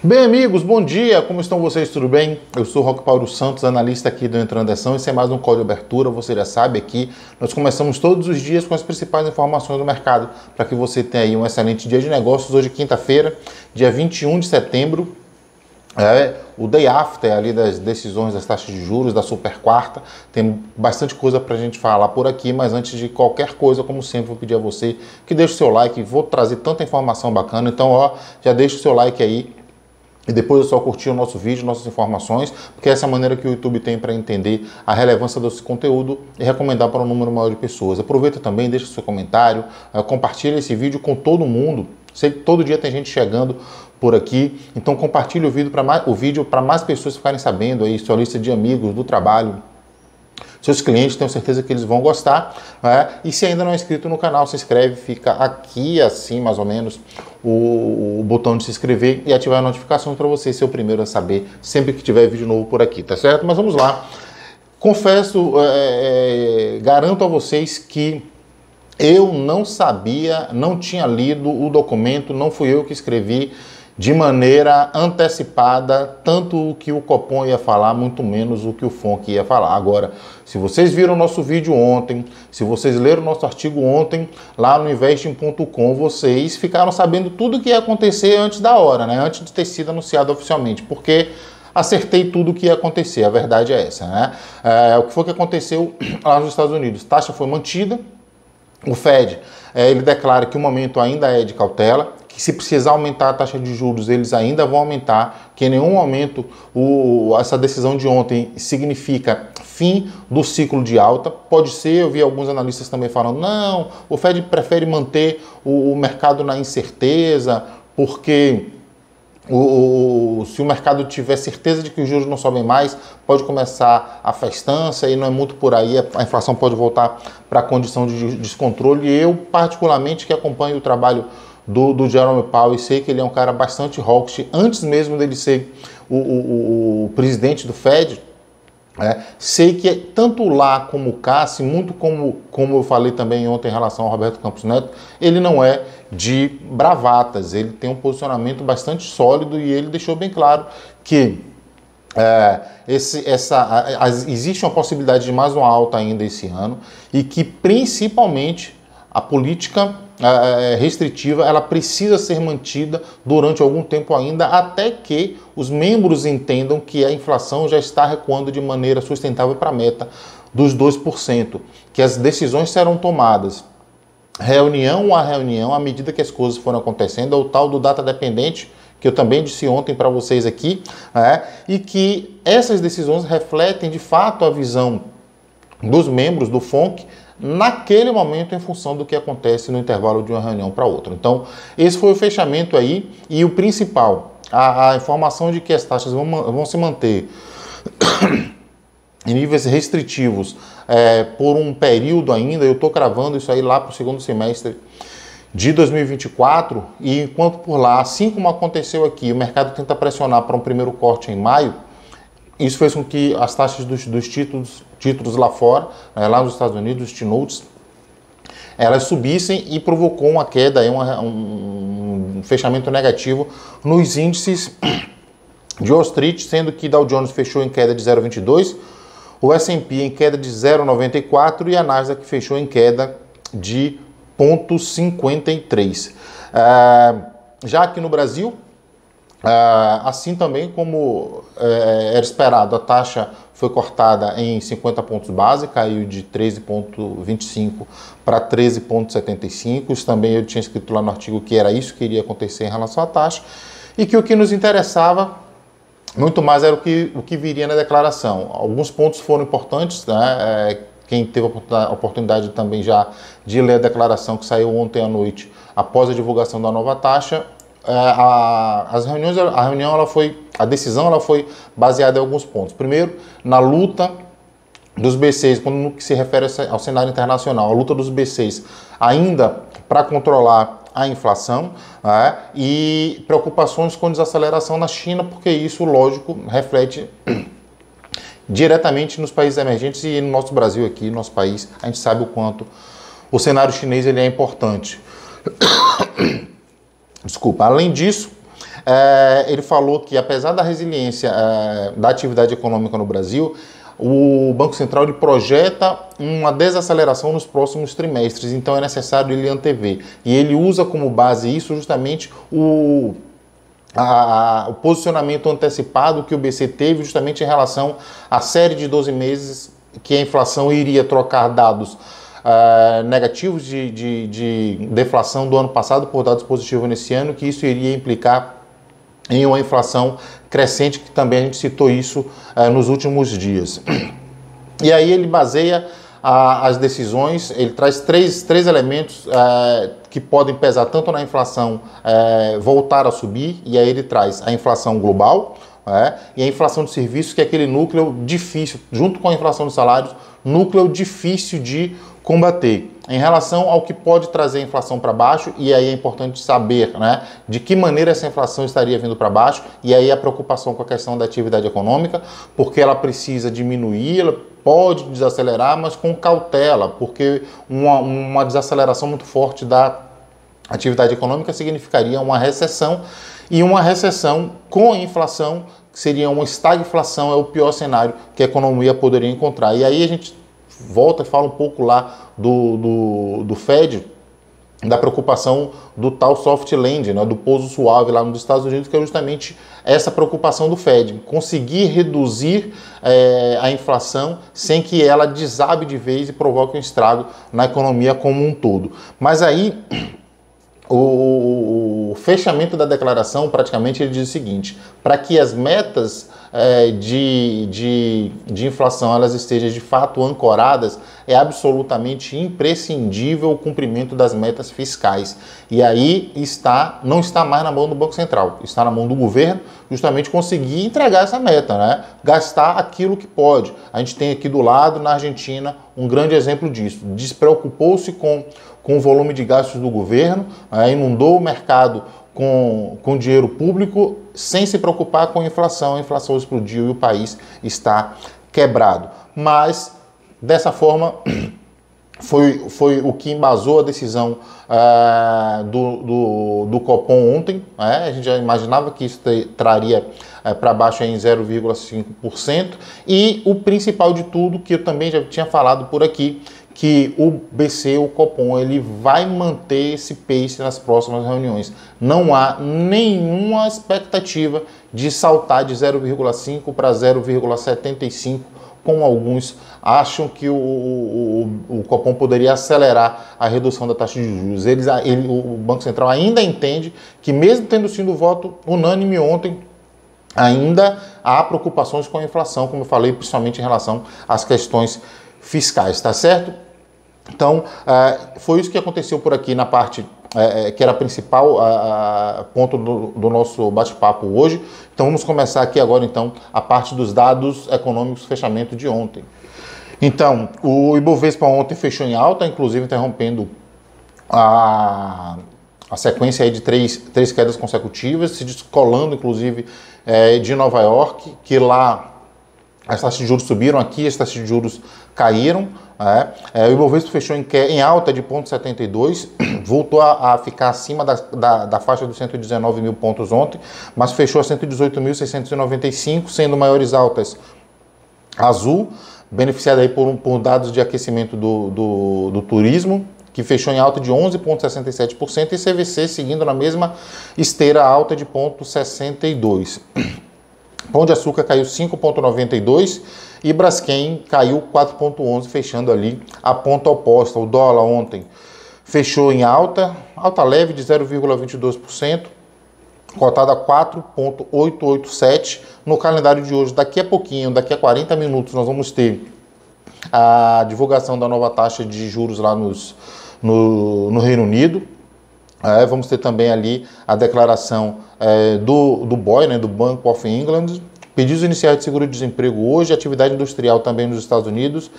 Bem, amigos, bom dia, como estão vocês, tudo bem? Eu sou Roque Paulo Santos, analista aqui do Entrando Ação. Esse é mais um call de abertura, você já sabe aqui, nós começamos todos os dias com as principais informações do mercado, para que você tenha aí um excelente dia de negócios. Hoje, quinta-feira, dia 21 de setembro, o day after ali das decisões das taxas de juros, da super quarta. Tem bastante coisa para a gente falar por aqui, mas antes de qualquer coisa, como sempre, vou pedir a você que deixe o seu like. Vou trazer tanta informação bacana, então já deixa o seu like aí. E depois é só curtir o nosso vídeo, nossas informações, porque essa é a maneira que o YouTube tem para entender a relevância desse conteúdo e recomendar para um número maior de pessoas. Aproveita também, deixa seu comentário, compartilha esse vídeo com todo mundo. Sei que todo dia tem gente chegando por aqui, então compartilhe o vídeo para mais pessoas ficarem sabendo aí, sua lista de amigos, do trabalho, seus clientes, tenho certeza que eles vão gostar, né? E se ainda não é inscrito no canal, se inscreve, fica aqui assim mais ou menos o botão de se inscrever e ativar a notificação para você ser o primeiro a saber sempre que tiver vídeo novo por aqui, tá certo? Mas vamos lá. Confesso, garanto a vocês que eu não sabia, não tinha lido o documento, não fui eu que escrevi de maneira antecipada, tanto o que o Copom ia falar, muito menos o que o FONC ia falar. Agora, se vocês viram o nosso vídeo ontem, se vocês leram o nosso artigo ontem, lá no investing.com, vocês ficaram sabendo tudo o que ia acontecer antes da hora, né? Antes de ter sido anunciado oficialmente, porque acertei tudo o que ia acontecer, a verdade é essa, né? O que foi que aconteceu lá nos Estados Unidos? A taxa foi mantida, o Fed, ele declara que o momento ainda é de cautela, que se precisar aumentar a taxa de juros, eles ainda vão aumentar, que em nenhum momento essa decisão de ontem significa fim do ciclo de alta. Pode ser, eu vi alguns analistas também falando, não, o Fed prefere manter o mercado na incerteza, porque se o mercado tiver certeza de que os juros não sobem mais, pode começar a festança e não é muito por aí, a inflação pode voltar para a condição de descontrole. E eu, particularmente, que acompanho o trabalho do Jerome Powell e sei que ele é um cara bastante hawkish, antes mesmo dele ser o presidente do Fed, sei que tanto lá como cá, assim, muito como eu falei também ontem em relação ao Roberto Campos Neto, ele não é de bravatas, ele tem um posicionamento bastante sólido e ele deixou bem claro que existe uma possibilidade de mais uma alta ainda esse ano e que principalmente a política restritiva ela precisa ser mantida durante algum tempo ainda, até que os membros entendam que a inflação já está recuando de maneira sustentável para a meta dos 2%, que as decisões serão tomadas reunião a reunião à medida que as coisas foram acontecendo, é o tal do data dependente, que eu também disse ontem para vocês aqui, e que essas decisões refletem de fato a visão dos membros do FONC naquele momento em função do que acontece no intervalo de uma reunião para outra. Então, esse foi o fechamento aí e o principal, a informação de que as taxas vão se manter em níveis restritivos por um período ainda. Eu estou cravando isso aí lá para o segundo semestre de 2024 e enquanto por lá, assim como aconteceu aqui, o mercado tenta pressionar para um primeiro corte em maio, isso fez com que as taxas dos títulos lá fora, lá nos Estados Unidos, os T-Notes, elas subissem e provocou uma queda, um fechamento negativo nos índices de Wall Street, sendo que Dow Jones fechou em queda de 0,22%, o S&P em queda de 0,94% e a Nasdaq fechou em queda de 0,53%. Já aqui no Brasil, assim também como era esperado, a taxa foi cortada em 50 pontos base, caiu de 13,25 para 13,75. Isso também eu tinha escrito lá no artigo que era isso que iria acontecer em relação à taxa e que o que nos interessava muito mais era o que viria na declaração. Alguns pontos foram importantes, né? Quem teve a oportunidade também já de ler a declaração que saiu ontem à noite após a divulgação da nova taxa, a decisão ela foi baseada em alguns pontos. Primeiro, na luta dos B6, quando se refere ao cenário internacional, a luta dos B6 ainda para controlar a inflação, e preocupações com desaceleração na China, porque isso, lógico, reflete diretamente nos países emergentes e no nosso Brasil aqui, no nosso país, a gente sabe o quanto o cenário chinês ele é importante. Desculpa. Além disso, ele falou que, apesar da resiliência da atividade econômica no Brasil, o Banco Central ele projeta uma desaceleração nos próximos trimestres, então é necessário ele antever. E ele usa como base isso justamente o posicionamento antecipado que o BC teve justamente em relação à série de 12 meses que a inflação iria trocar dados negativos de deflação do ano passado por dados positivos nesse ano, que isso iria implicar em uma inflação crescente, que também a gente citou isso nos últimos dias. E aí ele baseia as decisões, ele traz três elementos que podem pesar tanto na inflação voltar a subir, e aí ele traz a inflação global e a inflação de serviços, que é aquele núcleo difícil, junto com a inflação de salários, núcleo difícil de combater. Em relação ao que pode trazer a inflação para baixo, e aí é importante saber de que maneira essa inflação estaria vindo para baixo, e aí a preocupação com a questão da atividade econômica, porque ela precisa diminuir, ela pode desacelerar, mas com cautela, porque uma desaceleração muito forte da atividade econômica significaria uma recessão, e uma recessão com a inflação, que seria uma estagflação, é o pior cenário que a economia poderia encontrar. E aí a gente volta e fala um pouco lá do Fed, da preocupação do tal soft landing, do pouso suave lá nos Estados Unidos, que é justamente essa preocupação do Fed, conseguir reduzir a inflação sem que ela desabe de vez e provoque um estrago na economia como um todo. Mas aí o fechamento da declaração, praticamente, ele diz o seguinte: para que as metas de inflação elas estejam de fato ancoradas, é absolutamente imprescindível o cumprimento das metas fiscais. E aí não está mais na mão do Banco Central, está na mão do governo, justamente conseguir entregar essa meta, gastar aquilo que pode. A gente tem aqui do lado, na Argentina, um grande exemplo disso. Despreocupou-se com o volume de gastos do governo, inundou o mercado com dinheiro público, sem se preocupar com a inflação explodiu e o país está quebrado. Mas, dessa forma, foi o que embasou a decisão do Copom ontem. A gente já imaginava que isso traria para baixo em 0,5%. E o principal de tudo, que eu também já tinha falado por aqui, que o BC, o Copom, ele vai manter esse pace nas próximas reuniões. Não há nenhuma expectativa de saltar de 0,5 para 0,75, como alguns acham que o Copom poderia acelerar a redução da taxa de juros. O Banco Central ainda entende que, mesmo tendo sido voto unânime ontem, ainda há preocupações com a inflação, como eu falei, principalmente em relação às questões fiscais, tá certo? Então, foi isso que aconteceu por aqui na parte que era a principal ponto do nosso bate-papo hoje. Então, vamos começar aqui agora, então, a parte dos dados econômicos, fechamento de ontem. Então, o Ibovespa ontem fechou em alta, inclusive interrompendo a sequência aí de três quedas consecutivas, se descolando, inclusive, de Nova York, que lá as taxas de juros subiram, aqui as taxas de juros caíram. O Ibovespa fechou em alta de 0,72, voltou a ficar acima da faixa dos 119 mil pontos ontem, mas fechou a 118.695, sendo maiores altas Azul, beneficiada aí por dados de aquecimento do turismo, que fechou em alta de 11,67%, e CVC seguindo na mesma esteira, alta de 0,62%. Pão de Açúcar caiu 5,92% e Braskem caiu 4,11%, fechando ali a ponta oposta. O dólar ontem fechou em alta leve de 0,22%, cotada a 4,887. No calendário de hoje, daqui a pouquinho, daqui a 40 minutos, nós vamos ter a divulgação da nova taxa de juros lá no Reino Unido. Vamos ter também ali a declaração do BOE, do Bank of England, pedidos iniciais de seguro-desemprego hoje, atividade industrial também nos Estados Unidos,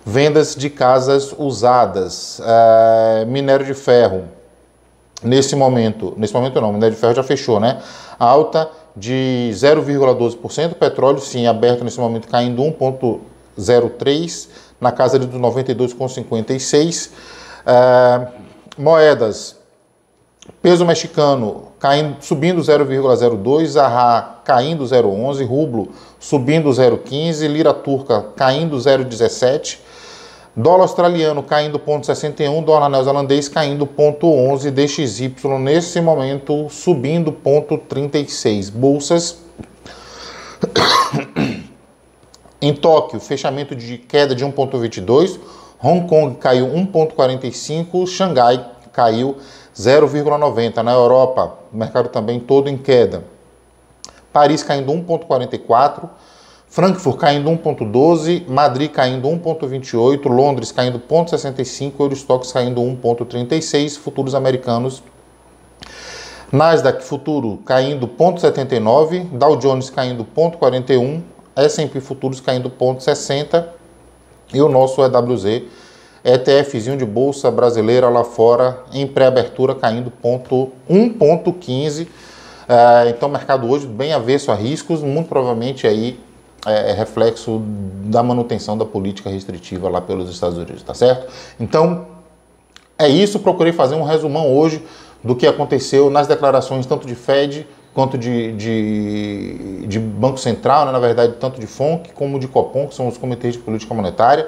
vendas de casas usadas, minério de ferro, nesse momento não, minério de ferro já fechou, alta de 0,12%, petróleo sim, aberto nesse momento caindo 1,03%, na casa de 92,56%, moedas, Peso mexicano subindo 0,02, arra caindo 0,11, rublo subindo 0,15, lira turca caindo 0,17, dólar australiano caindo 0,61, dólar neozelandês caindo 0,11, DXY nesse momento subindo 0,36. Bolsas em Tóquio, fechamento de queda de 1,22, Hong Kong caiu 1,45, Xangai caiu 0,90. Na Europa, o mercado também todo em queda. Paris caindo 1,44, Frankfurt caindo 1,12, Madrid caindo 1,28, Londres caindo 0,65, Eurostoxx caindo 1,36, futuros americanos. Nasdaq futuro caindo 0,79, Dow Jones caindo 0,41, S&P futuros caindo 0,60 e o nosso EWZ, ETFzinho de bolsa brasileira lá fora, em pré-abertura caindo 1,15. Então o mercado hoje bem avesso a riscos, muito provavelmente aí é reflexo da manutenção da política restritiva lá pelos Estados Unidos, tá certo? Então é isso, procurei fazer um resumão hoje do que aconteceu nas declarações tanto de Fed quanto de Banco Central, né? Na verdade, tanto de FONC como de Copom, que são os comitês de política monetária.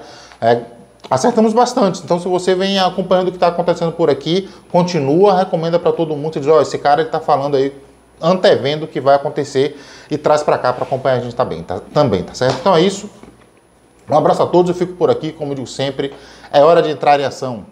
Acertamos bastante, então se você vem acompanhando o que está acontecendo por aqui, continua, recomenda para todo mundo, você diz, ó, esse cara está falando aí, antevendo o que vai acontecer e traz para cá para acompanhar a gente também, tá certo? Então é isso, um abraço a todos, eu fico por aqui, como eu digo sempre, é hora de entrar em ação.